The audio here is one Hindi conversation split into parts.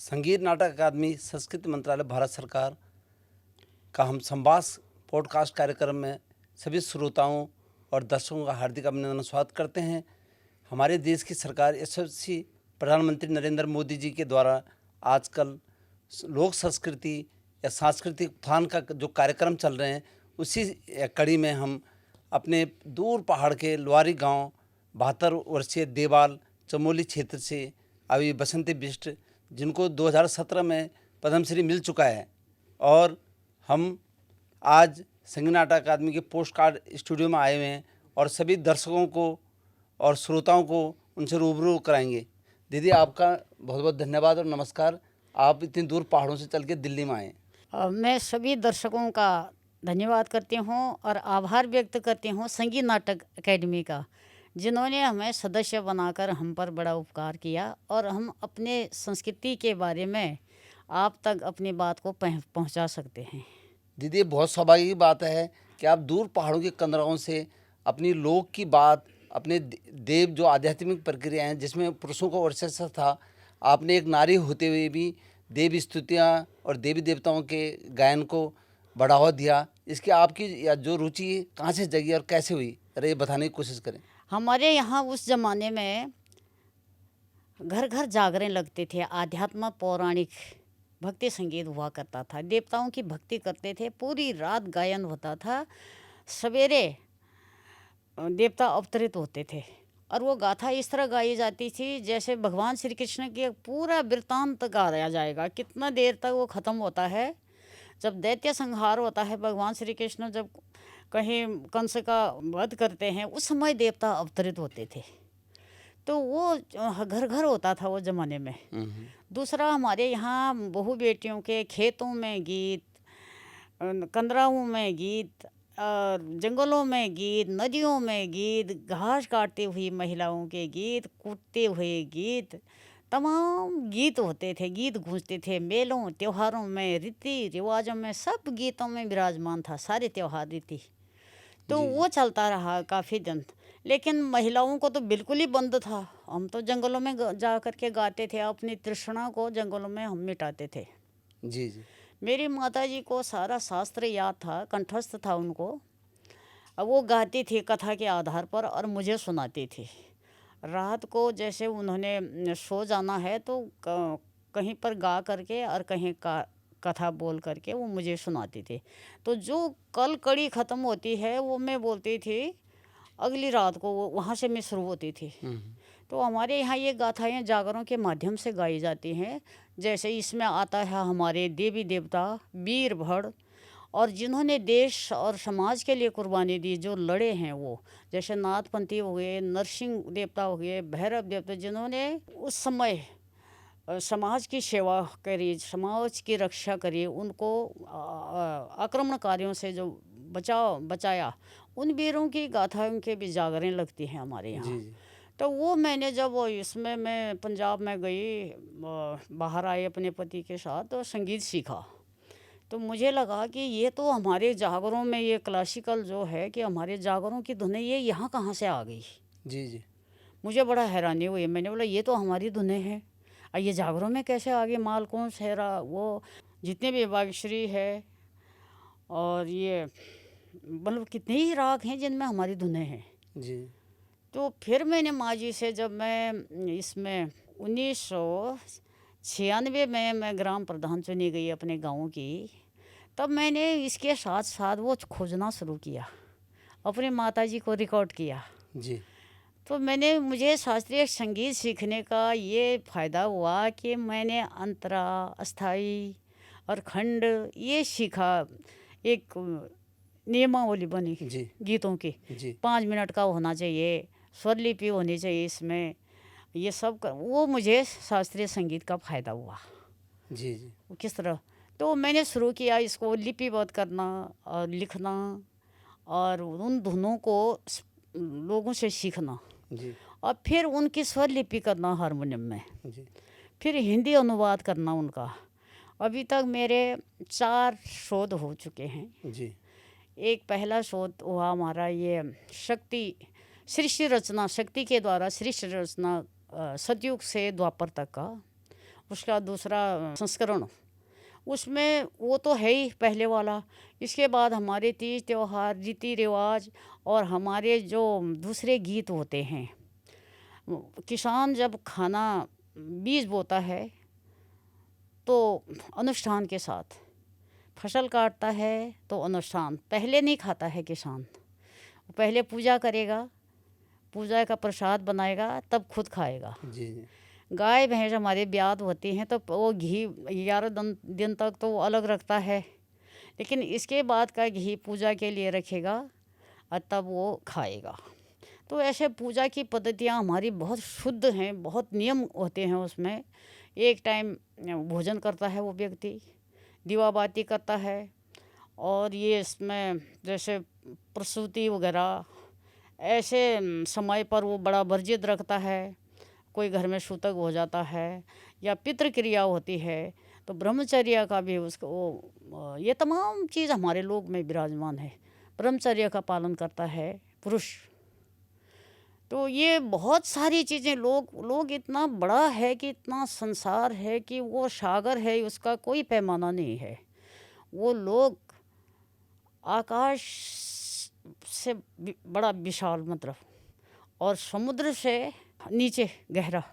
संगीत नाटक अकादमी संस्कृति मंत्रालय भारत सरकार का हम संवाद पॉडकास्ट कार्यक्रम में सभी श्रोताओं और दर्शकों का हार्दिक अभिनंदन स्वागत करते हैं। हमारे देश की सरकार यशस्वी प्रधानमंत्री नरेंद्र मोदी जी के द्वारा आजकल लोक संस्कृति या सांस्कृतिक उत्थान का जो कार्यक्रम चल रहे हैं, उसी कड़ी में हम अपने दूर पहाड़ के लुआरी गांव 72 वर्षीय देवाल चमोली क्षेत्र से अभी बसंती बिष्ट, जिनको 2017 में पद्मश्री मिल चुका है, और हम आज संगीत नाटक अकादमी के पोस्ट कार्ड स्टूडियो में आए हुए हैं और सभी दर्शकों को और श्रोताओं को उनसे रूबरू कराएंगे। दीदी, आपका बहुत बहुत धन्यवाद और नमस्कार। आप इतनी दूर पहाड़ों से चल के दिल्ली में आए। मैं सभी दर्शकों का धन्यवाद करती हूँ और आभार व्यक्त करती हूँ संगीत नाटक अकेडमी का, जिन्होंने हमें सदस्य बनाकर हम पर बड़ा उपकार किया और हम अपने संस्कृति के बारे में आप तक अपनी बात को पहुँचा सकते हैं। दीदी, बहुत सौभाग्य की बात है कि आप दूर पहाड़ों के कंदराओं से अपनी लोक की बात, अपने देव जो आध्यात्मिक प्रक्रिया हैं जिसमें पुरुषों का वर्चस्व था, आपने एक नारी होते हुए भी देव स्तुतियाँ और देवी देवताओं के गायन को बढ़ावा दिया। इसकी आपकी या जो रुचि कहाँ से जगी और कैसे हुई, अरे ये बताने की कोशिश करें। हमारे यहाँ उस ज़माने में घर घर जागरण लगते थे, आध्यात्म पौराणिक भक्ति संगीत हुआ करता था, देवताओं की भक्ति करते थे, पूरी रात गायन होता था, सवेरे देवता अवतरित होते थे और वो गाथा इस तरह गाई जाती थी जैसे भगवान श्री कृष्ण के पूरा वृत्तांत गाया जाएगा। कितना देर तक वो ख़त्म होता है, जब दैत्य संहार होता है, भगवान श्री कृष्ण जब कहीं कंस का वध करते हैं, उस समय देवता अवतरित होते थे। तो वो घर घर होता था वो ज़माने में। दूसरा, हमारे यहाँ बहू बेटियों के खेतों में गीत, कंदराओं में गीत, जंगलों में गीत, नदियों में गीत, घास काटती हुई महिलाओं के गीत, कूटते हुए गीत, तमाम गीत होते थे, गीत गूंजते थे। मेलों त्योहारों में, रीति रिवाजों में, सब गीतों में विराजमान था सारे त्योहार रीति। तो वो चलता रहा काफ़ी दिन, लेकिन महिलाओं को तो बिल्कुल ही बंद था। हम तो जंगलों में जा कर के गाते थे, अपनी तृष्णा को जंगलों में हम मिटाते थे। जी जी। मेरी माता जी को सारा शास्त्र याद था, कंठस्थ था उनको। अब वो गाती थी कथा के आधार पर और मुझे सुनाती थी। रात को जैसे उन्होंने सो जाना है तो कहीं पर गा करके और कहीं कथा बोल करके वो मुझे सुनाती थी। तो जो कल कड़ी ख़त्म होती है वो मैं बोलती थी अगली रात को, वो वहाँ से मैं शुरू होती थी। तो हमारे यहाँ ये गाथाएँ जागरों के माध्यम से गाई जाती हैं। जैसे इसमें आता है हमारे देवी देवता, वीर भड़, और जिन्होंने देश और समाज के लिए कुर्बानी दी, जो लड़े हैं वो, जैसे नाथपंथी हो गए, नरसिंह देवता हो गए, भैरव देवता, जिन्होंने उस समय समाज की सेवा करी, समाज की रक्षा करी, उनको आक्रमणकारियों से जो बचाया, उन वीरों की गाथाओं के भी जागरण लगती हैं हमारे यहाँ। तो वो मैंने जब इसमें मैं पंजाब में गई, बाहर आए अपने पति के साथ, तो संगीत सीखा। तो मुझे लगा कि ये तो हमारे जागरों में, ये क्लासिकल जो है कि हमारे जागरों की धुनें ये यहाँ कहाँ से आ गई। जी जी। मुझे बड़ा हैरानी हुई। मैंने बोला ये तो हमारी धुनें हैं, और ये जागरों में कैसे आ गई। मालकौन सहरा, वो जितने भी बागश्री है, और ये मतलब कितने ही राग हैं जिनमें हमारी धुनें हैं जी। तो फिर मैंने माँ जी से, जब मैं इसमें 1996 में मैं ग्राम प्रधान चुनी गई अपने गांव की, तब मैंने इसके साथ साथ वो खोजना शुरू किया, अपने माता जी को रिकॉर्ड किया। जी। तो मुझे शास्त्रीय संगीत सीखने का ये फ़ायदा हुआ कि मैंने अंतरा, अस्थाई और खंड ये सीखा। एक नियमावली बनी गीतों की, 5 मिनट का होना चाहिए, स्वरलिपि होनी चाहिए इसमें, ये सब वो मुझे शास्त्रीय संगीत का फ़ायदा हुआ। जी जी। किस तरह, तो मैंने शुरू किया इसको लिपिबद्ध करना और लिखना, और उन धुनों को लोगों से सीखना जी। और फिर उनकी स्वरलिपि करना हारमोनियम में जी। फिर हिंदी अनुवाद करना उनका। अभी तक मेरे 4 शोध हो चुके हैं जी। एक पहला शोध हुआ हमारा ये शक्ति सृष्टि रचना, शक्ति के द्वारा सृष्टि रचना, सतयुग से द्वापर तक का, उसका दूसरा संस्करण, उसमें वो तो है ही पहले वाला। इसके बाद हमारे तीज त्योहार, रीति रिवाज और हमारे जो दूसरे गीत होते हैं। किसान जब खाना बीज बोता है तो अनुष्ठान के साथ, फसल काटता है तो अनुष्ठान, पहले नहीं खाता है किसान, पहले पूजा करेगा, पूजा का प्रसाद बनाएगा तब खुद खाएगा। जी जी। गाय भैंस हमारे ब्यात होती हैं तो वो घी 11 दिन तक तो वो अलग रखता है, लेकिन इसके बाद का घी पूजा के लिए रखेगा और तब वो खाएगा। तो ऐसे पूजा की पद्धतियाँ हमारी बहुत शुद्ध हैं, बहुत नियम होते हैं उसमें। एक टाइम भोजन करता है वो व्यक्ति, दीवा बाती करता है, और ये इसमें जैसे प्रसूति वगैरह ऐसे समय पर वो बड़ा वर्जित रखता है। कोई घर में सूतक हो जाता है या पितृ क्रिया होती है तो ब्रह्मचर्य का भी उसको, ये तमाम चीज़ हमारे लोक में विराजमान है। ब्रह्मचर्य का पालन करता है पुरुष। तो ये बहुत सारी चीज़ें, लोग इतना बड़ा है कि इतना संसार है कि वो सागर है, उसका कोई पैमाना नहीं है। वो लोग आकाश से बड़ा विशाल, मतलब, और समुद्र से नीचे गहरा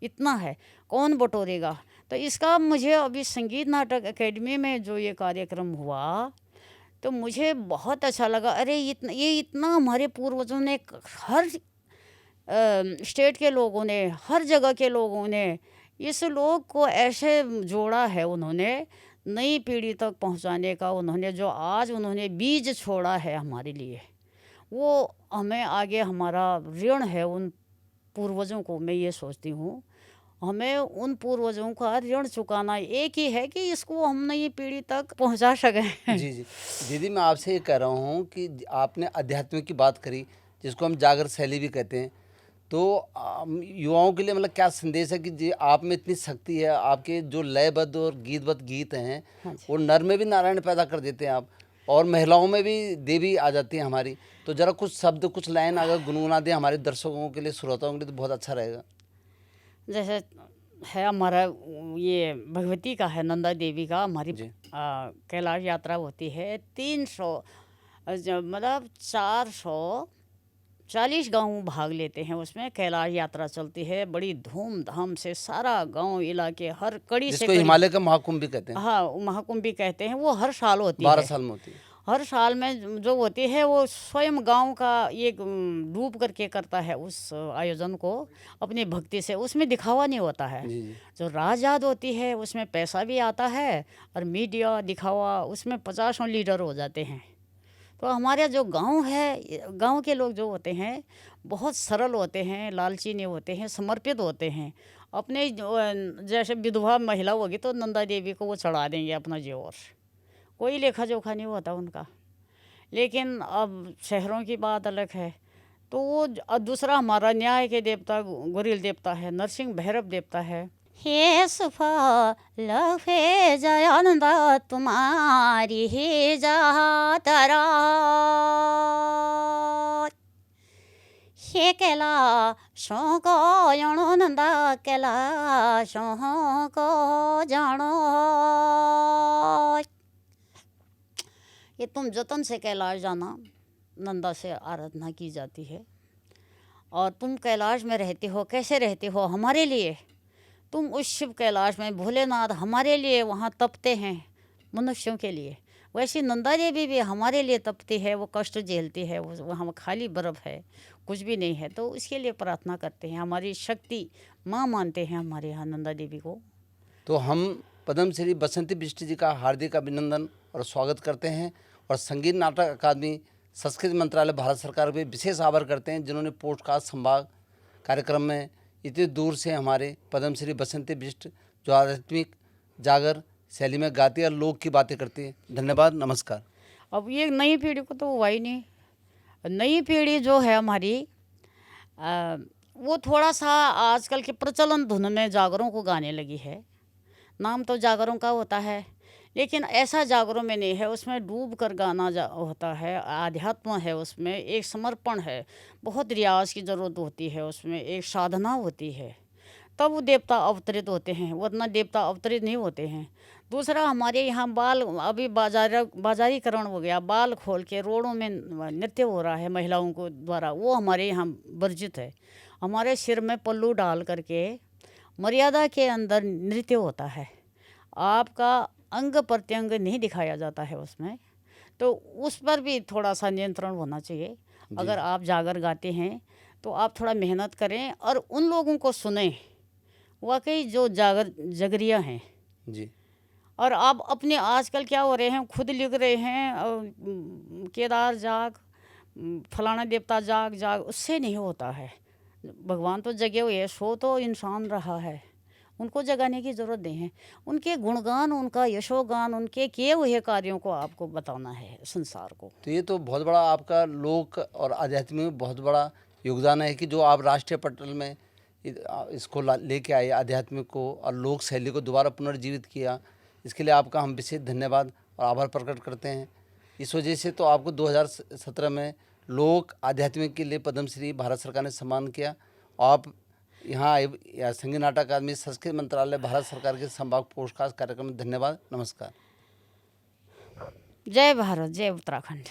इतना है, कौन बटोरेगा। तो इसका मुझे अभी संगीत नाटक एकेडमी में जो ये कार्यक्रम हुआ तो मुझे बहुत अच्छा लगा। अरे ये इतना हमारे पूर्वजों ने, हर स्टेट के लोगों ने, हर जगह के लोगों ने इस लोग को ऐसे जोड़ा है उन्होंने, नई पीढ़ी तक पहुंचाने का उन्होंने जो आज उन्होंने बीज छोड़ा है हमारे लिए, वो हमें आगे हमारा ऋण है उन पूर्वजों को। मैं ये सोचती हूँ हमें उन पूर्वजों का ऋण चुकाना एक ही है कि इसको हम नई पीढ़ी तक पहुंचा सकें। जी जी। दीदी, मैं आपसे ये कह रहा हूँ कि आपने अध्यात्म की बात करी, जिसको हम जागर शैली भी कहते हैं, तो युवाओं के लिए मतलब क्या संदेश है कि जी आप में इतनी शक्ति है, आपके जो लयबद्ध और गीतबद्ध गीत हैं, हाँ, वो नर में भी नारायण पैदा कर देते हैं आप, और महिलाओं में भी देवी आ जाती है हमारी। तो ज़रा कुछ शब्द, कुछ लाइन अगर गुनगुना दें हमारे दर्शकों के लिए, श्रोताओं के लिए, तो बहुत अच्छा रहेगा। जैसे है हमारा ये भगवती का है, नंदा देवी का, हमारी कैलाश यात्रा होती है। 300 मतलब 440 गांव भाग लेते हैं उसमें। कैलाश यात्रा चलती है बड़ी धूमधाम से, सारा गांव इलाके, हर कड़ी से जिसको हिमालय का महाकुंभ भी कहते हैं। हाँ, महाकुंभ भी कहते हैं। वो हर साल होती 12 है, साल में होती है। हर साल में जो होती है वो स्वयं गांव का ये डूब करके करता है उस आयोजन को अपनी भक्ति से। उसमें दिखावा नहीं होता है। जी जी। जो राजयाद होती है उसमें पैसा भी आता है, और मीडिया दिखावा, उसमें 50 लीडर हो जाते हैं। तो हमारे जो गांव है, गांव के लोग जो होते हैं बहुत सरल होते हैं, लालची नहीं होते हैं, समर्पित होते हैं। अपने जैसे विधवा महिला होगी तो नंदा देवी को वो चढ़ा देंगे अपना जेवर, कोई लेखा जोखा नहीं होता उनका। लेकिन अब शहरों की बात अलग है। तो वो दूसरा हमारा न्याय के देवता गोरिल देवता है, नरसिंह भैरव देवता है। हे सफल हे जयानंद तुम्हारी हे जातरा, हे कैलाशों को जानो नंदा, कैलाशों को जानो। ये तुम जतन से कैलाश जाना, नंदा से आराधना की जाती है। और तुम कैलाश में रहते हो, कैसे रहते हो? हमारे लिए। तुम उस शिव कैलाश में, भोलेनाथ हमारे लिए वहाँ तपते हैं मनुष्यों के लिए, वैसे नंदा देवी भी हमारे लिए तपती है, वो कष्ट झेलती है। वो वहाँ खाली बर्फ है, कुछ भी नहीं है। तो इसके लिए प्रार्थना करते हैं, हमारी शक्ति माँ मानते हैं हमारे यहाँ नंदा देवी को। तो हम पद्मश्री बसंती बिष्ट जी का हार्दिक अभिनंदन और स्वागत करते हैं, और संगीत नाटक अकादमी, संस्कृति मंत्रालय, भारत सरकार पे विशेष आभार करते हैं, जिन्होंने पॉडकास्ट संवाद कार्यक्रम में इतनी दूर से हमारे पद्मश्री बसंती बिष्ट, जो आध्यात्मिक जागर शैली में गाती है और लोक की बातें करती है। धन्यवाद, नमस्कार। अब ये नई पीढ़ी को तो हुआ ही नहीं। नई पीढ़ी जो है हमारी, वो थोड़ा सा आजकल के प्रचलन धुन में जागरों को गाने लगी है। नाम तो जागरों का होता है, लेकिन ऐसा जागरों में नहीं है। उसमें डूब कर गाना होता है, आध्यात्म है, उसमें एक समर्पण है, बहुत रियाज की ज़रूरत होती है, उसमें एक साधना होती है। तब वो देवता अवतरित होते हैं, वरना देवता अवतरित नहीं होते हैं। दूसरा, हमारे यहाँ बाल अभी बाजारीकरण हो गया, बाल खोल के रोडों में नृत्य हो रहा है महिलाओं को द्वारा, वो हमारे यहाँ वर्जित है। हमारे सिर में पल्लू डाल करके मर्यादा के अंदर नृत्य होता है, आपका अंग प्रत्यंग नहीं दिखाया जाता है उसमें, तो उस पर भी थोड़ा सा नियंत्रण होना चाहिए। अगर आप जागर गाते हैं तो आप थोड़ा मेहनत करें और उन लोगों को सुने, वाकई जो जगरिया हैं जी। और आप अपने आजकल क्या हो रहे हैं, खुद लिख रहे हैं केदार जाग, फलाना देवता जाग जाग, उससे नहीं होता है। भगवान तो जगे हुए है, सो तो इंसान रहा है, उनको जगाने की ज़रूरत नहीं है। उनके गुणगान, उनका यशोगान, उनके किए हुए कार्यों को आपको बताना है संसार को। तो ये तो बहुत बड़ा आपका लोक और आध्यात्म में बहुत बड़ा योगदान है कि जो आप राष्ट्रीय पटल में इसको लेके आए, आध्यात्मिक को और लोक शैली को दोबारा पुनर्जीवित किया। इसके लिए आपका हम विशेष धन्यवाद और आभार प्रकट करते हैं। इस वजह से तो आपको 2017 में लोक आध्यात्मिक के लिए पद्मश्री भारत सरकार ने सम्मान किया। आप यहाँ आए संगीत नाटक अकादमी, संस्कृति मंत्रालय, भारत सरकार के संभाग पोस्टकास्ट कार्यक्रम में धन्यवाद। नमस्कार। जय भारत, जय उत्तराखंड।